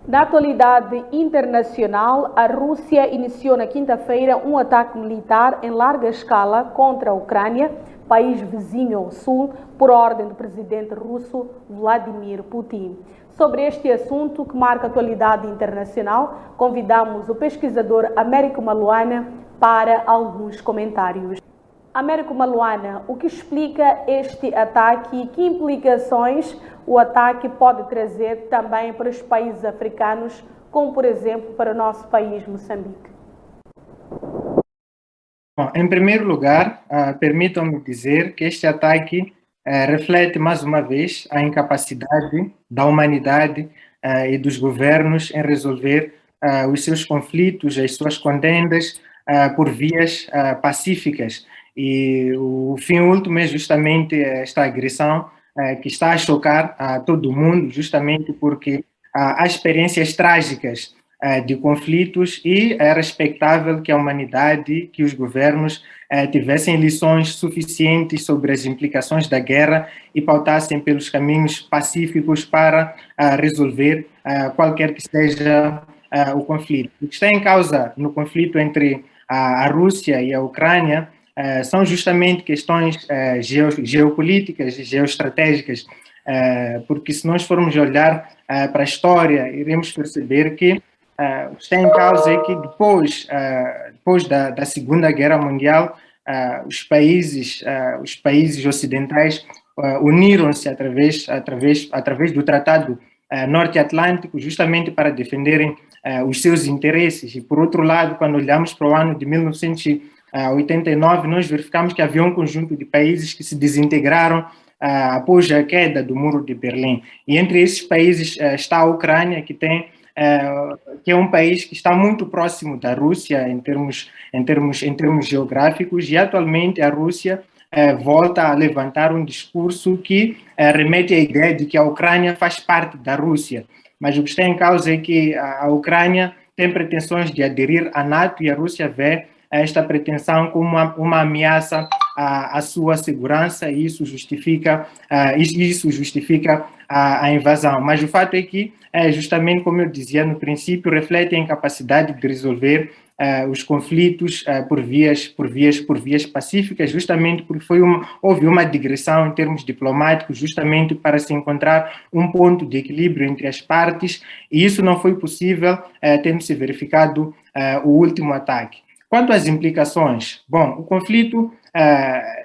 Na atualidade internacional, a Rússia iniciou na quinta-feira um ataque militar em larga escala contra a Ucrânia, país vizinho ao sul, por ordem do presidente russo Vladimir Putin. Sobre este assunto que marca a atualidade internacional, convidamos o pesquisador Américo Maluana para alguns comentários. Américo Maluana, o que explica este ataque e que implicações o ataque pode trazer também para os países africanos, como por exemplo para o nosso país, Moçambique? Bom, em primeiro lugar, permitam-me dizer que este ataque reflete mais uma vez a incapacidade da humanidade e dos governos em resolver os seus conflitos, as suas contendas por vias pacíficas. E o fim último é justamente esta agressão que está a chocar a todo mundo, justamente porque há experiências trágicas de conflitos e é respeitável que a humanidade, que os governos tivessem lições suficientes sobre as implicações da guerra e pautassem pelos caminhos pacíficos para resolver qualquer que seja o conflito. O que está em causa no conflito entre a Rússia e a Ucrânia são justamente questões geopolíticas e geoestratégicas, porque se nós formos olhar para a história, iremos perceber que está em causa que depois da Segunda Guerra Mundial, os países ocidentais uniram-se através do Tratado Norte-Atlântico justamente para defenderem os seus interesses. E, por outro lado, quando olhamos para o ano de 1989, nós verificamos que havia um conjunto de países que se desintegraram após a queda do Muro de Berlim. E entre esses países está a Ucrânia, que é um país que está muito próximo da Rússia em termos geográficos, e atualmente a Rússia volta a levantar um discurso que remete à ideia de que a Ucrânia faz parte da Rússia. Mas o que está em causa é que a Ucrânia tem pretensões de aderir à NATO e a Rússia vê esta pretensão como uma ameaça à sua segurança, e isso justifica a invasão. Mas o fato é que, justamente como eu dizia no princípio, reflete a incapacidade de resolver os conflitos por vias pacíficas, justamente porque houve uma digressão em termos diplomáticos, justamente para se encontrar um ponto de equilíbrio entre as partes, e isso não foi possível, tendo-se verificado o último ataque. Quanto às implicações, bom, o conflito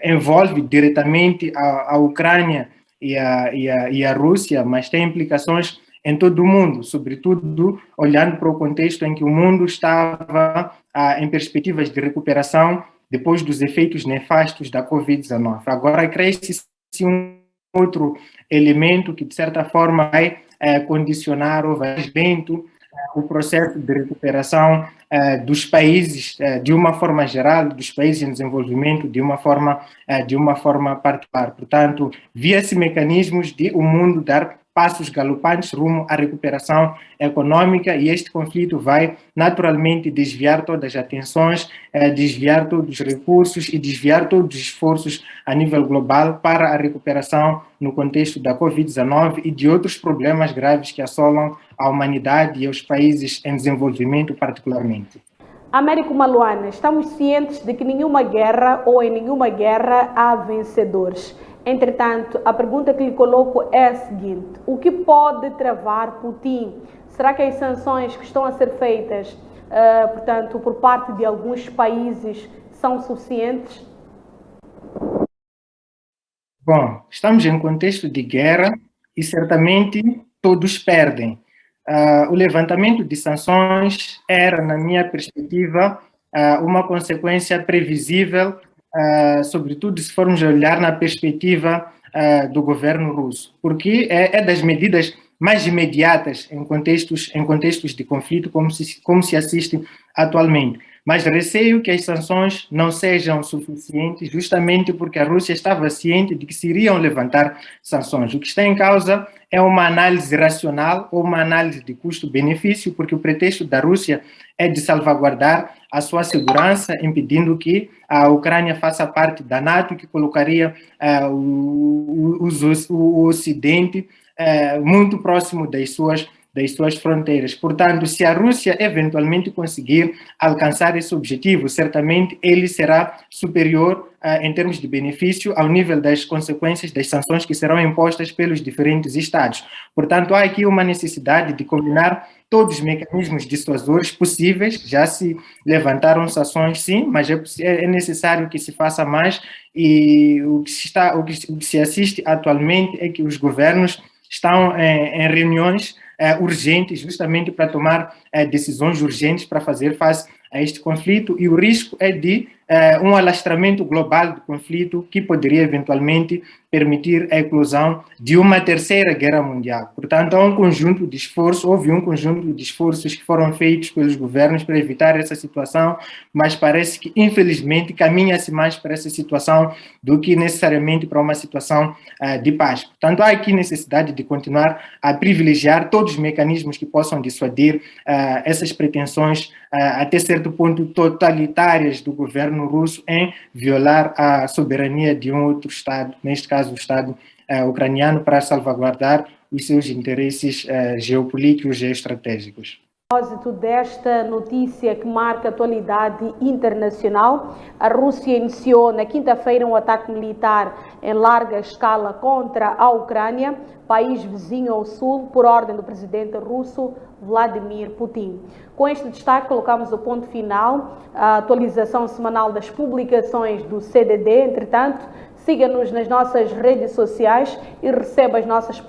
envolve diretamente a Ucrânia e a Rússia, mas tem implicações em todo o mundo, sobretudo olhando para o contexto em que o mundo estava em perspectivas de recuperação depois dos efeitos nefastos da Covid-19. Agora acresce-se um outro elemento que, de certa forma, vai condicionar ou vai lento o processo de recuperação dos países de uma forma geral, dos países em desenvolvimento de uma forma particular. Portanto, via-se mecanismos de o mundo dar passos galopantes rumo à recuperação econômica, e este conflito vai naturalmente desviar todas as atenções, desviar todos os recursos e desviar todos os esforços a nível global para a recuperação no contexto da Covid-19 e de outros problemas graves que assolam a humanidade e os países em desenvolvimento particularmente. Américo Maluana, estamos cientes de que em nenhuma guerra há vencedores. Entretanto, a pergunta que lhe coloco é a seguinte: o que pode travar Putin? Será que as sanções que estão a ser feitas, portanto, por parte de alguns países são suficientes? Bom, estamos em contexto de guerra e certamente todos perdem. O levantamento de sanções era, na minha perspectiva, uma consequência previsível, sobretudo se formos olhar na perspectiva do governo russo, porque é das medidas mais imediatas em contextos de conflito, como se assiste atualmente. Mas receio que as sanções não sejam suficientes, justamente porque a Rússia estava ciente de que se iriam levantar sanções. O que está em causa é uma análise racional ou uma análise de custo-benefício, porque o pretexto da Rússia é de salvaguardar a sua segurança, impedindo que a Ucrânia faça parte da NATO, que colocaria o Ocidente muito próximo das das suas fronteiras. Portanto, se a Rússia eventualmente conseguir alcançar esse objetivo, certamente ele será superior em termos de benefício ao nível das consequências das sanções que serão impostas pelos diferentes Estados. Portanto, há aqui uma necessidade de combinar todos os mecanismos dissuasores possíveis. Já se levantaram sanções, sim, mas é necessário que se faça mais, e o que se assiste atualmente é que os governos estão em reuniões urgentes, justamente para tomar decisões urgentes para fazer face a este conflito, e o risco é de um alastramento global do conflito que poderia eventualmente permitir a eclosão de uma terceira guerra mundial. Portanto, houve um conjunto de esforços que foram feitos pelos governos para evitar essa situação, mas parece que, infelizmente, caminha-se mais para essa situação do que necessariamente para uma situação de paz. Portanto, há aqui necessidade de continuar a privilegiar todos os mecanismos que possam dissuadir essas pretensões, até certo ponto, totalitárias do governo russo em violar a soberania de um outro Estado, neste caso o Estado ucraniano, para salvaguardar os seus interesses geopolíticos e geoestratégicos. A propósito desta notícia que marca a atualidade internacional, a Rússia iniciou na quinta-feira um ataque militar em larga escala contra a Ucrânia, país vizinho ao sul, por ordem do presidente russo Vladimir Putin. Com este destaque, colocamos o ponto final à atualização semanal das publicações do CDD. Entretanto, siga-nos nas nossas redes sociais e receba as nossas publicações